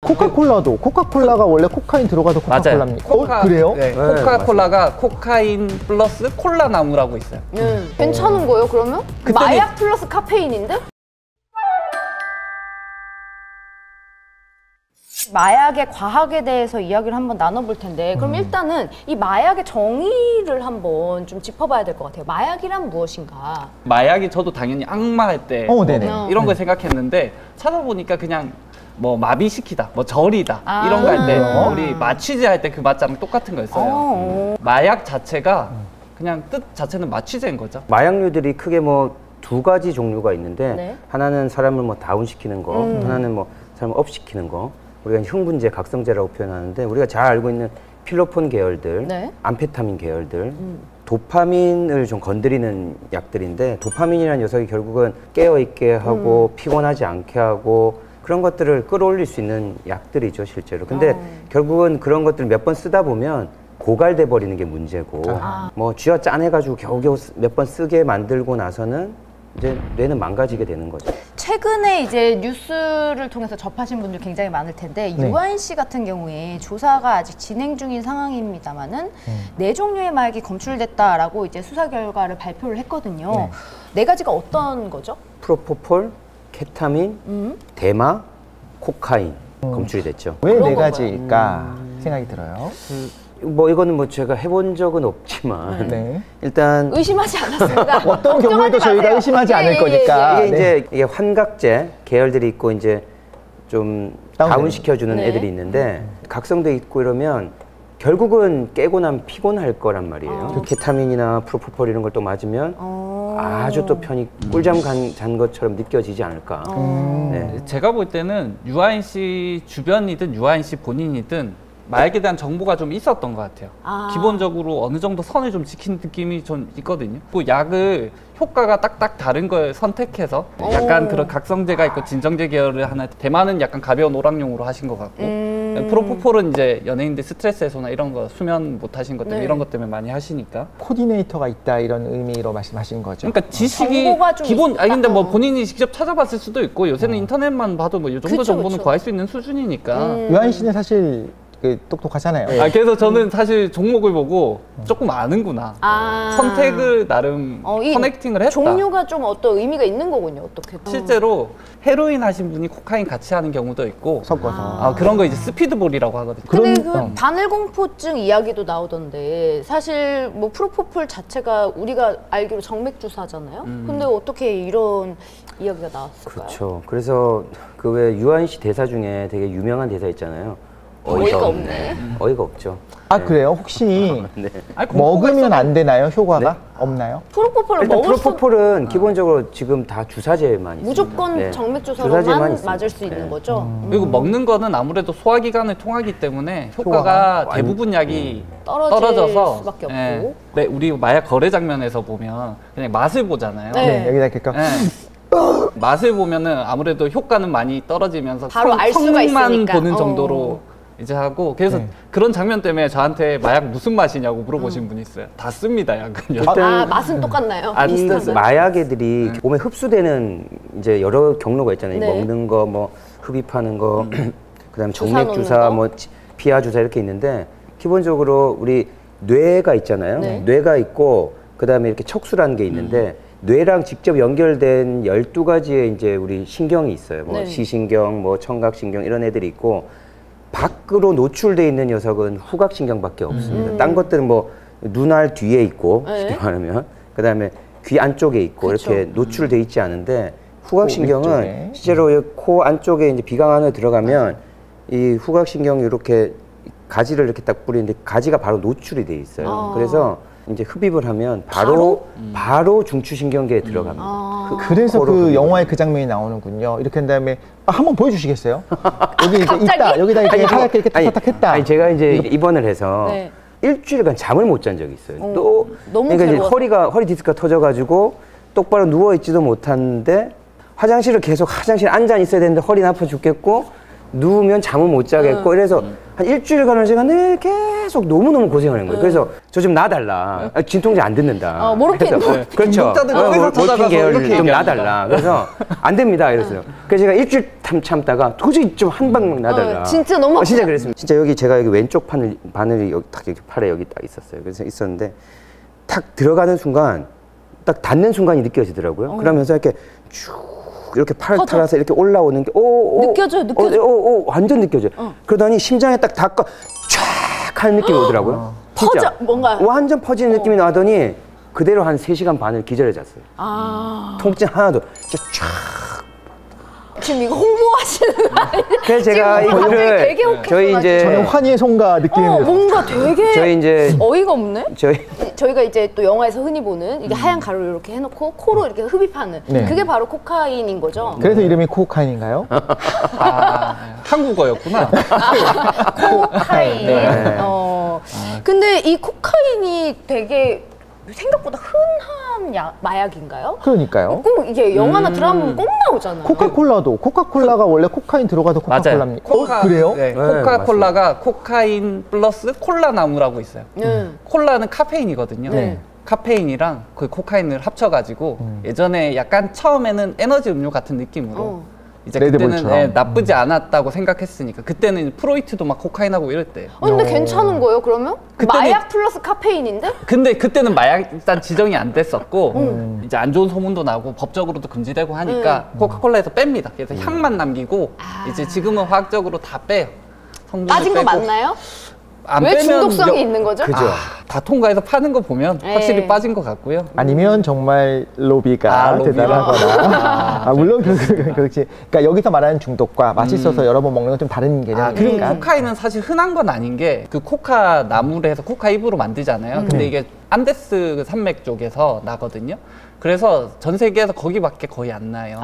코카콜라도 코카콜라가 원래 코카인 들어가도 코카콜라입니까? 그래요? 네, 코카콜라가 코카인 플러스 콜라 나무라고 있어요. 괜찮은 거예요, 그러면? 마약 플러스 카페인인데? 마약의 과학에 대해서 이야기를 한번 나눠볼 텐데 그럼 일단은 이 마약의 정의를 한번 좀 짚어봐야 될 것 같아요. 마약이란 무엇인가? 마약이 저도 당연히 악마할 때 이런 걸 생각했는데 찾아보니까 그냥 뭐 마비시키다, 뭐 절이다 이런 거 할 때 우리 마취제 할 때 그 맛자랑 똑같은 거였어요. 마약 자체가 그냥 뜻 자체는 마취제인 거죠. 마약류들이 크게 뭐 두 가지 종류가 있는데 하나는 사람을 뭐 다운시키는 거, 하나는 뭐 사람을 업시키는 거. 우리가 흥분제, 각성제라고 표현하는데 우리가 잘 알고 있는 필로폰 계열들, 암페타민 계열들, 도파민을 좀 건드리는 약들인데 도파민이라는 녀석이 결국은 깨어있게 하고 피곤하지 않게 하고 그런 것들을 끌어올릴 수 있는 약들이죠, 실제로. 근데 결국은 그런 것들을 몇 번 쓰다 보면 고갈돼 버리는 게 문제고 뭐 쥐어 짜내가지고 겨우겨우 몇 번 쓰게 만들고 나서는 이제 뇌는 망가지게 되는 거죠. 최근에 이제 뉴스를 통해서 접하신 분들 굉장히 많을 텐데 유아인 씨 같은 경우에 조사가 아직 진행 중인 상황입니다만은 4종류의 마약이 검출됐다라고 이제 수사 결과를 발표를 했거든요. 4가지가 어떤 거죠? 프로포폴, 케타민, 대마, 코카인 검출이 됐죠. 왜 4가지일까 생각이 들어요. 뭐 이거는 뭐 제가 해본 적은 없지만 일단 의심하지 않았습니다. 어떤 경우에도 저희가 의심하지 않을 거니까. 이게 환각제 계열들이 있고 이제 좀 다운시켜주는 애들이 있는데 각성돼 있고 이러면 결국은 깨고 나면 피곤할 거란 말이에요. 그 케타민이나 프로포폴 이런 걸 또 맞으면 아주 또 편히 꿀잠 잔 것처럼 느껴지지 않을까. 제가 볼 때는 유아인 씨 주변이든 유아인 씨 본인이든 마약에 대한 정보가 좀 있었던 것 같아요. 기본적으로 어느 정도 선을 좀 지킨 느낌이 좀 있거든요. 그 약을 효과가 딱딱 다른 걸 선택해서 약간 그런 각성제가 있고 진정제 계열을 하나, 대마는 약간 가벼운 오락용으로 하신 것 같고 프로포폴은 이제 연예인들 스트레스 해소나 이런 거 수면 못 하신 것 때문에 이런 것 때문에 많이 하시니까 코디네이터가 있다 이런 의미로 말씀하신 거죠. 그러니까 지식이 기본 근데 뭐 본인이 직접 찾아봤을 수도 있고 요새는 인터넷만 봐도 뭐 이 정도 정보는 구할 수 있는 수준이니까. 유아인 씨는 사실 똑똑하잖아요. 그래서 저는 사실 종목을 보고 조금 아는구나. 선택을 나름 커넥팅을 했다. 종류가 좀 어떤 의미가 있는 거군요. 어떻게 실제로 헤로인 하신 분이 코카인 같이 하는 경우도 있고 섞어서 그런 거 이제 스피드볼이라고 하거든요. 근데 그 바늘공포증 이야기도 나오던데 사실 뭐 프로포폴 자체가 우리가 알기로 정맥 주사잖아요. 근데 어떻게 이런 이야기가 나왔을까요? 그렇죠. 그래서 그 왜 유아인 씨 대사 중에 되게 유명한 대사 있잖아요. 어이가 없네. 어이가 없죠. 그래요? 혹시 먹으면 안 되나요? 효과가 없나요? 프로포폴을 일단 먹을 프로포폴은 기본적으로 지금 다 주사제만 있습니다. 무조건 정맥 주사로만 맞을 수 있는 거죠. 그리고 먹는 거는 아무래도 소화기관을 통하기 때문에 효과가 대부분 약이 떨어져서 수밖에 없고. 우리 마약 거래 장면에서 보면 그냥 맛을 보잖아요. 여기다 이렇게 맛을 보면은 아무래도 효과는 많이 떨어지면서 바로 알 수가 성능만 있으니까. 보는 정도로 이제 하고 그래서 그런 장면 때문에 저한테 마약 무슨 맛이냐고 물어보신 분이 있어요. 다 씁니다, 약은요. 맛은 똑같나요? 마약 애들이 몸에 흡수되는 이제 여러 경로가 있잖아요. 먹는 거, 뭐 흡입하는 거, 그다음에 정맥 주사, 뭐 피하 주사 이렇게 있는데 기본적으로 우리 뇌가 있잖아요. 뇌가 있고 그다음에 이렇게 척수라는 게 있는데 뇌랑 직접 연결된 12가지의 이제 우리 신경이 있어요. 뭐 시신경, 뭐 청각신경 이런 애들이 있고 밖으로 노출돼 있는 녀석은 후각신경밖에 없습니다. 딴 것들은 뭐 눈알 뒤에 있고 쉽게 말하면 그다음에 귀 안쪽에 있고 이렇게 노출돼 있지 않은데 후각신경은 실제로 코 안쪽에 이제 비강 안에 들어가면 이 후각신경이 이렇게 가지를 이렇게 딱 뿌리는데 가지가 바로 노출이 돼 있어요. 그래서 이제 흡입을 하면 바로 중추신경계에 들어갑니다. 그래서 그 영화에 그 장면이 나오는군요. 이렇게 한 다음에 한번 보여주시겠어요? 여기 이제 있다. 여기다 이렇게 하얗게 이렇게 탁탁 했다. 아니 제가 이제 입원을 해서 일주일간 잠을 못 잔 적이 있어요. 또 너무 그러니까 이제 허리 디스크가 터져가지고 똑바로 누워 있지도 못하는데 화장실을 계속 앉아 있어야 되는데 허리는 아파 죽겠고 누우면 잠을 못 자겠고 이래서 한 일주일 가는 시간에 계속 너무너무 고생하는 거예요. 그래서 저 좀 놔달라. 진통제 안 듣는다. 모르핀. 그렇죠. 중독자들 거기서 찾아가서 모르핀 계열 이렇게 좀 얘기합니다. 놔달라. 그래서 안 됩니다. 이랬어요. 그래서 제가 일주일 참다가 도저히 좀 한 방 놔달라. 진짜 너무 진짜 그랬습니다. 진짜 여기 제가 여기 왼쪽 바늘이 여기 딱 이렇게 팔에 여기 딱 있었어요. 그래서 있었는데 탁 들어가는 순간 딱 닿는 순간이 느껴지더라고요. 그러면서 이렇게 쭉 이렇게 팔 탈아서 이렇게 올라오는 게 느껴져요. 완전 느껴져요. 그러더니 심장에 딱 닿고 쫙 하는 느낌이 오더라고요. 퍼져 뭔가 완전 퍼지는 느낌이 나더니 그대로 한 3시간 반을 기절해 잤어요. 통증 하나도 진짜 쫙. 지금 이거 홍보하시는 거 아니에요? 그래서 제가 지금 이거를 되게 저희 이제 저는 환희의 송가 느낌이 뭔가 되게 저희 이제 어이가 없네. 저희가 이제 또 영화에서 흔히 보는 이게 하얀 가루를 이렇게 해놓고 코로 이렇게 흡입하는 네. 그게 바로 코카인인 거죠. 그래서 이름이 코카인인가요? 한국어였구나. 코카인. 네. 근데 이 코카인이 되게 생각보다 흔한 마약인가요? 그러니까요. 꼭 이게 영화나 드라마 보면 꼭 나오잖아요. 코카콜라도 코카콜라가 원래 코카인 들어가도 코카콜라입니까? 그래요? 네, 네, 코카콜라가 코카인 플러스 콜라 나무라고 있어요. 콜라는 카페인이거든요. 네. 카페인이랑 그 코카인을 합쳐가지고 예전에 약간 처음에는 에너지 음료 같은 느낌으로 이제 그때는 레드불처럼. 나쁘지 않았다고 생각했으니까 그때는 프로이트도 막 코카인하고 이럴 때예요. 근데 괜찮은 거예요 그러면? 그때는- 마약 플러스 카페인인데? 근데 그때는 마약 일단 지정이 안 됐었고 이제 안 좋은 소문도 나고 법적으로도 금지되고 하니까 코카콜라에서 뺍니다. 그래서 향만 남기고 이제 지금은 화학적으로 다 빼요. 성분을 빠진 거 빼고. 맞나요? 안 왜 빼면 중독성이 있는 거죠? 그죠. 다 통과해서 파는 거 보면 확실히 예. 빠진 것 같고요. 아니면 정말 로비가 로비가. 대단하거나 물론 그렇지. 그러니까 여기서 말하는 중독과 맛있어서 여러 번 먹는 건 좀 다른 그리고 개념이니까. 코카인은 사실 흔한 건 아닌 게 그 코카 나무를 해서 코카 잎으로 만들잖아요. 근데 이게 안데스 산맥 쪽에서 나거든요. 그래서 전 세계에서 거기밖에 거의 안 나요.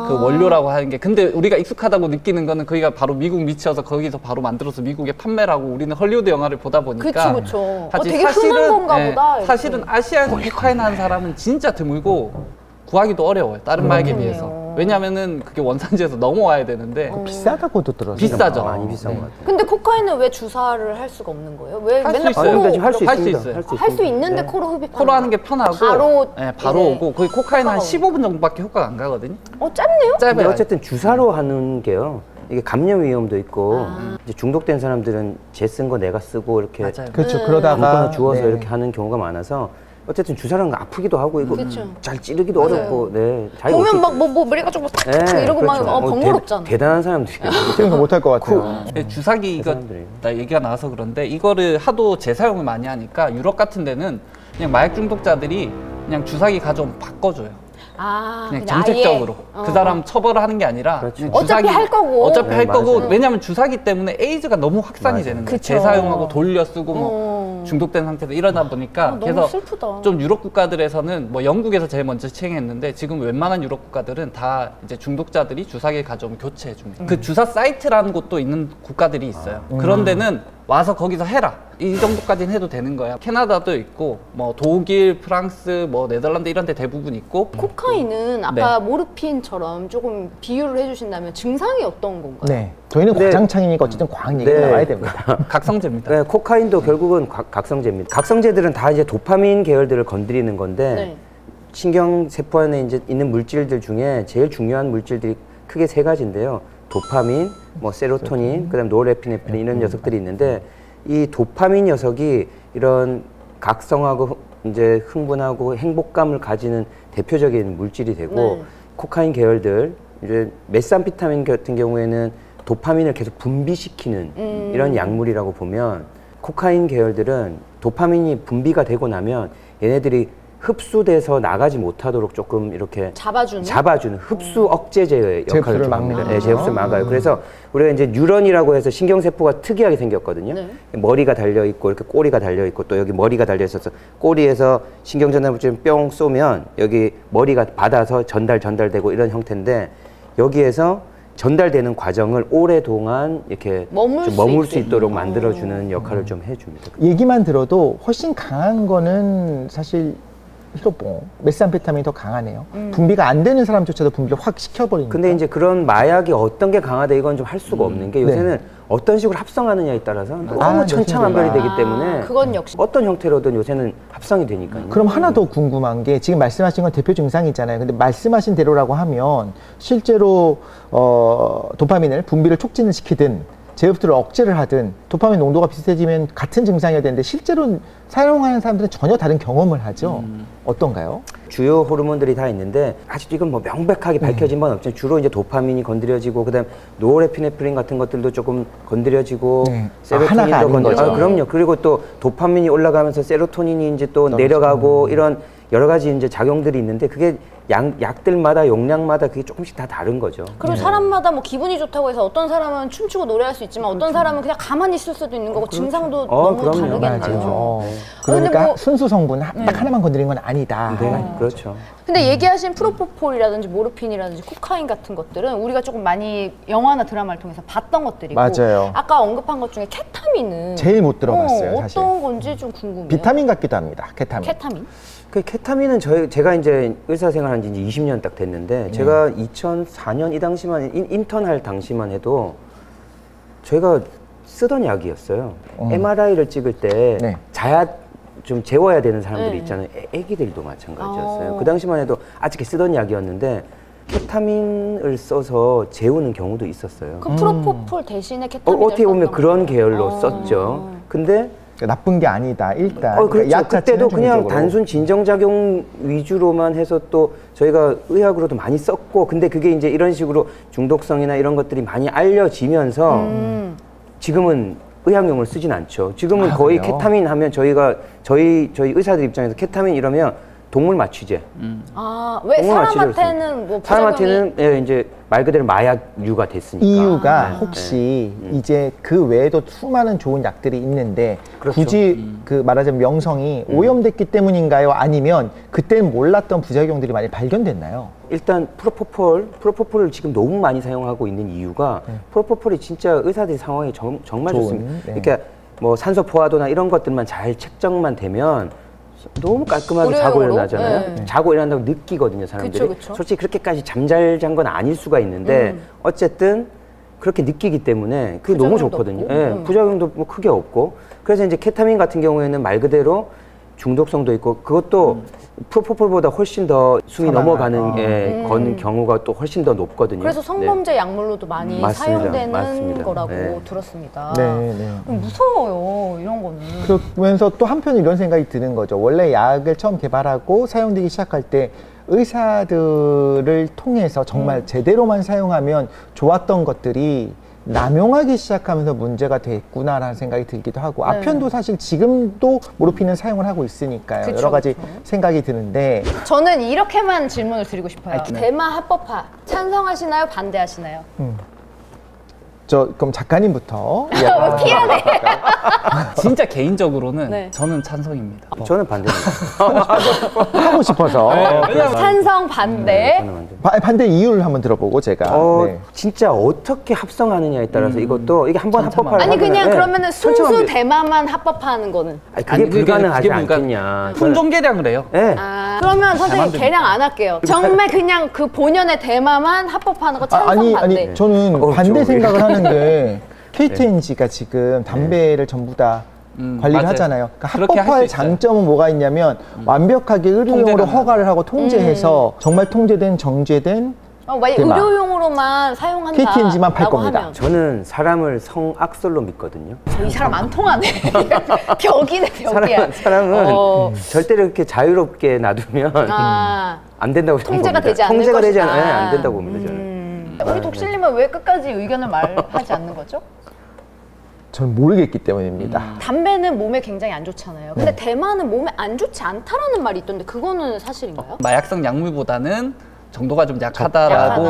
그 원료라고 하는 게. 근데 우리가 익숙하다고 느끼는 거는 거기가 바로 미국 밑이어서 거기서 바로 만들어서 미국에 판매를 하고 우리는 헐리우드 영화를 보다 보니까. 그쵸. 사실 되게 흔한 건가 보다. 이렇게. 사실은 아시아에서 코카인 하는 사람은 진짜 드물고 구하기도 어려워요. 다른 마약에 비해서. 왜냐면은 그게 원산지에서 넘어와야 되는데 비싸다고도 들었어요. 비싸죠. 많이 비싼 것 같아요. 근데 코카인은 왜 주사를 할 수가 없는 거예요? 왜 할수 맨날 있어요. 코로 할 수 할 수 있습니다. 있어요. 할 수 있는데 네. 코로 흡입하는 코로 하는 게 편하고 바로 바로 이제 오고 거의 코카인 한 효과가 15분 정도밖에 효과가 안 가거든요. 짧네요? 근데 짧아요. 어쨌든 주사로 하는 게요. 이게 감염 위험도 있고 이제 중독된 사람들은 쟤 쓴 거 내가 쓰고 이렇게 맞아요. 그렇죠. 아무거나 그러다가 주워서 네. 이렇게 하는 경우가 많아서 어쨌든 주사라는 거 아프기도 하고 이거 그쵸. 잘 찌르기도 어렵고 네. 자기가 보면 어떻게- 막 뭐 그래가지고 탁 네, 이러고 그렇죠. 막 번거롭잖아. 대단한 사람들이에요. 지금 못할 것 같아요. 주사기 이거 사람들이. 나 얘기가 나와서 그런데 이거를 하도 재사용을 많이 하니까 유럽 같은 데는 그냥 마약 중독자들이 그냥 주사기 가져오면 바꿔줘요. 그냥 정책적으로 아예. 그 사람 처벌을 하는 게 아니라 그렇죠. 그냥 어차피 할 거고. 어차피 네, 할 거고 맞아요. 왜냐하면 주사기 때문에 에이즈가 너무 확산이 맞아요. 되는 거예요. 그쵸. 재사용하고 돌려 쓰고 뭐 중독된 상태에서 이러다 보니까 너무 그래서 슬프다. 좀 유럽 국가들에서는 뭐 영국에서 제일 먼저 시행했는데 지금 웬만한 유럽 국가들은 다 이제 중독자들이 주사기 가져오면 교체해 줍니다. 그 주사 사이트라는 곳도 있는 국가들이 있어요. 그런 데는 와서 거기서 해라. 이 정도까지는 해도 되는 거야. 캐나다도 있고 뭐 독일, 프랑스, 뭐 네덜란드 이런 데 대부분 있고 코카인은 아까 모르핀처럼 조금 비유를 해주신다면 증상이 어떤 건가요? 네. 저희는 네. 과장창이니까 어쨌든 과학 얘기가 네. 나와야 됩니다. 각성제입니다. 네, 코카인도 결국은 각성제입니다. 각성제들은 다 이제 도파민 계열들을 건드리는 건데 네. 신경 세포 안에 이제 있는 물질들 중에 제일 중요한 물질들이 크게 3가지인데요. 도파민, 뭐 세로토닌, 그다음 노르에피네프린 이런 녀석들이 있는데 이 도파민 녀석이 이런 각성하고 이제 흥분하고 행복감을 가지는 대표적인 물질이 되고 네. 코카인 계열들 이제 메산피타민 같은 경우에는 도파민을 계속 분비시키는 이런 약물이라고 보면 코카인 계열들은 도파민이 분비가 되고 나면 얘네들이 흡수돼서 나가지 못하도록 조금 이렇게 잡아주는 흡수 억제제의 역할을 재흡수를 좀 합니다. 막는 네, 재흡수를 막아요. 그래서 우리가 이제 뉴런이라고 해서 신경세포가 특이하게 생겼거든요. 네. 머리가 달려있고 이렇게 꼬리가 달려있고 또 여기 머리가 달려있어서 꼬리에서 신경전달물질을 뿅 쏘면 여기 머리가 받아서 전달되고 이런 형태인데 여기에서 전달되는 과정을 오랫동안 이렇게 머물 수 있도록 만들어주는 역할을 좀 해줍니다. 얘기만 들어도 훨씬 강한 거는 사실 히로뽕, 메스암페타민이 더 강하네요. 분비가 안 되는 사람조차도 분비를 확 시켜버리니까. 근데 이제 그런 마약이 어떤 게 강하다 이건 좀 할 수가 없는 게 요새는 어떤 식으로 합성하느냐에 따라서 너무 천차만별이 되기 때문에 그건 역시 어떤 형태로든 요새는 합성이 되니까요. 그럼 하나 더 궁금한 게 지금 말씀하신 건 대표 증상이잖아요. 근데 말씀하신 대로라고 하면 실제로 도파민을 분비를 촉진을 시키든 제흡들을 억제를 하든 도파민 농도가 비슷해지면 같은 증상이어야 되는데 실제로 사용하는 사람들은 전혀 다른 경험을 하죠. 어떤가요? 주요 호르몬들이 다 있는데 아직 이건 뭐 명백하게 밝혀진 건 없지만 주로 이제 도파민이 건드려지고 그다음 노르에피네프린 같은 것들도 조금 건드려지고 세로토닌도 건드려지고 그럼요. 그리고 또 도파민이 올라가면서 세로토닌이 이제 또 내려가고 이런 여러 가지 이제 작용들이 있는데 그게 약들마다 용량마다 그게 조금씩 다 다른 거죠. 그리고 사람마다 뭐 기분이 좋다고 해서 어떤 사람은 춤추고 노래할 수 있지만 어떤 사람은 그냥 가만히 있을 수도 있는 거고 증상도 너무 다르겠네요. 그러니까 뭐, 순수 성분 딱 하나만 건드린 건 아니다. 그렇죠. 근데 얘기하신 프로포폴이라든지 모르핀이라든지 코카인 같은 것들은 우리가 조금 많이 영화나 드라마를 통해서 봤던 것들이고 맞아요. 아까 언급한 것 중에 케타민은 제일 못 들어봤어요. 사실. 어떤 건지 좀 궁금해요. 비타민 같기도 합니다. 케타민. 케타민? 그 케타민은 제가 이제 의사 생활한 지 이제 20년 딱 됐는데 제가 2004년 이 당시만 인턴 할 당시만 해도 저희가 쓰던 약이었어요. MRI를 찍을 때 좀 재워야 되는 사람들이 있잖아요. 애기들도 마찬가지였어요. 그 당시만 해도 아직 쓰던 약이었는데 케타민을 써서 재우는 경우도 있었어요. 그 프로포폴 대신에 케타민을 어떻게 보면 그런 계열로 썼죠. 근데 나쁜 게 아니다. 일단 그렇죠. 약 그때도 그냥 중립적으로. 단순 진정작용 위주로만 해서 또 저희가 의학으로도 많이 썼고 근데 그게 이제 이런 식으로 중독성이나 이런 것들이 많이 알려지면서 지금은 의학용을 쓰진 않죠. 지금은 거의 그래요? 케타민 하면 저희 의사들 입장에서 케타민 이러면 동물 마취제. 왜 동물 마취제를 사람한테는 뭐 사람한테는 이제 말 그대로 마약류가 됐으니까. 이유가 혹시 이제 그 외에도 수많은 좋은 약들이 있는데 굳이 그 말하자면 명성이 오염됐기 때문인가요? 아니면 그때는 몰랐던 부작용들이 많이 발견됐나요? 일단 프로포폴을 지금 너무 많이 사용하고 있는 이유가 프로포폴이 진짜 의사들 상황이 정말 좋습니다. 그러니까 뭐 산소 포화도나 이런 것들만 잘 책정만 되면 너무 깔끔하게 자고 일어나잖아요. 자고 일어난다고 느끼거든요, 사람들이. 그쵸. 솔직히 그렇게까지 잠잘 잔 건 아닐 수가 있는데 어쨌든 그렇게 느끼기 때문에 그게 너무 좋거든요. 부작용도 뭐 크게 없고. 그래서 이제 케타민 같은 경우에는 말 그대로 중독성도 있고 그것도 프로포폴보다 훨씬 더 숨이 넘어가는 건 경우가 또 훨씬 더 높거든요. 그래서 성범죄 약물로도 많이 사용되는 맞습니다. 거라고 들었습니다. 네. 무서워요, 이런 거는. 그러면서 또 한편 이런 생각이 드는 거죠. 원래 약을 처음 개발하고 사용되기 시작할 때 의사들을 통해서 정말 제대로만 사용하면 좋았던 것들이 남용하기 시작하면서 문제가 됐구나라는 생각이 들기도 하고 아편도 사실 지금도 모르핀은 사용을 하고 있으니까요. 여러 가지 생각이 드는데 저는 이렇게만 질문을 드리고 싶어요. 대마 합법화 찬성하시나요? 반대하시나요? 그럼 작가님부터 왜 피하네? 진짜 개인적으로는 저는 찬성입니다. 저는 반대입니다. 하고 싶어서 찬성 반대. 반대 이유를 한번 들어보고 제가 진짜 어떻게 합성하느냐에 따라서 이게 한번 합법화를 아니 그냥 하면은 그러면은 순수 대마만 합법화하는 거는 그게 불가능하지 않겠냐. 품종 개량을 해요. 그러면 선생님 개량 안 할게요. 정말 그냥 그 본연의 대마만 합법화하는 거 찬성 반대. 아니 저는 반대 생각을 하는 게 KTNG가 지금 담배를 전부 다 관리를 하잖아요. 그러니까 합법화의 장점은 뭐가 있냐면 완벽하게 의료용으로 허가를 하고 통제해서 정말 통제된 정제된 만약 의료용으로만 사용한다 KTNG만 팔 겁니다. 하면. 저는 사람을 성악설로 믿거든요. 이 사람 안 통하네. 벽이네 벽이야. 사람은 절대로 이렇게 자유롭게 놔두면 안 된다고 통제가 되지 않을 통제가 되지 것이다. 않아요. 안 된다고 봅니다. 저는. 우리 독실님은 왜 끝까지 의견을 말하지 않는 거죠? 저는 모르겠기 때문입니다. 담배는 몸에 굉장히 안 좋잖아요. 근데 대마는 몸에 안 좋지 않다라는 말이 있던데 그거는 사실인가요? 마약성 약물보다는 정도가 좀 약하다라고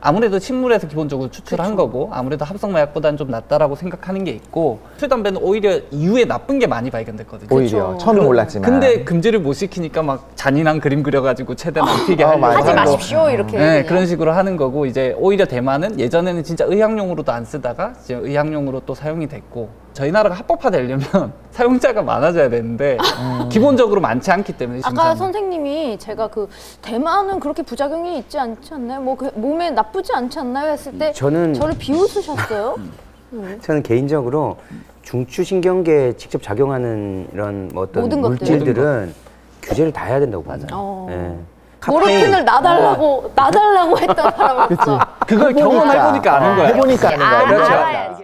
아무래도 식물에서 기본적으로 추출한 거고 아무래도 합성마약보다는 좀 낫다라고 생각하는 게 있고 술 담배는 오히려 이후에 나쁜 게 많이 발견됐거든요. 오히려 처음에 몰랐지만 근데 금지를 못 시키니까 막 잔인한 그림 그려가지고 최대한 안 피게 하려고 하지 마십시오 이렇게 그런 식으로 하는 거고 이제 오히려 대마는 예전에는 진짜 의학용으로도 안 쓰다가 지금 의학용으로 또 사용이 됐고 저희 나라가 합법화되려면 사용자가 많아져야 되는데 기본적으로 많지 않기 때문에 아까 선생님이 제가 그 대만은 그렇게 부작용이 있지 않지 않나요? 뭐 그 몸에 나쁘지 않지 않나요? 했을 때 저를 비웃으셨어요. 저는 개인적으로 중추신경계에 직접 작용하는 이런 뭐 어떤 물질들은 규제를 다 해야 된다고 봐요. 네. 모르핀을 놔달라고 했던 사람으로서 그걸 경험해보니까 아는 거야. 해보니까 아는 거야. 그렇죠. 알아야지.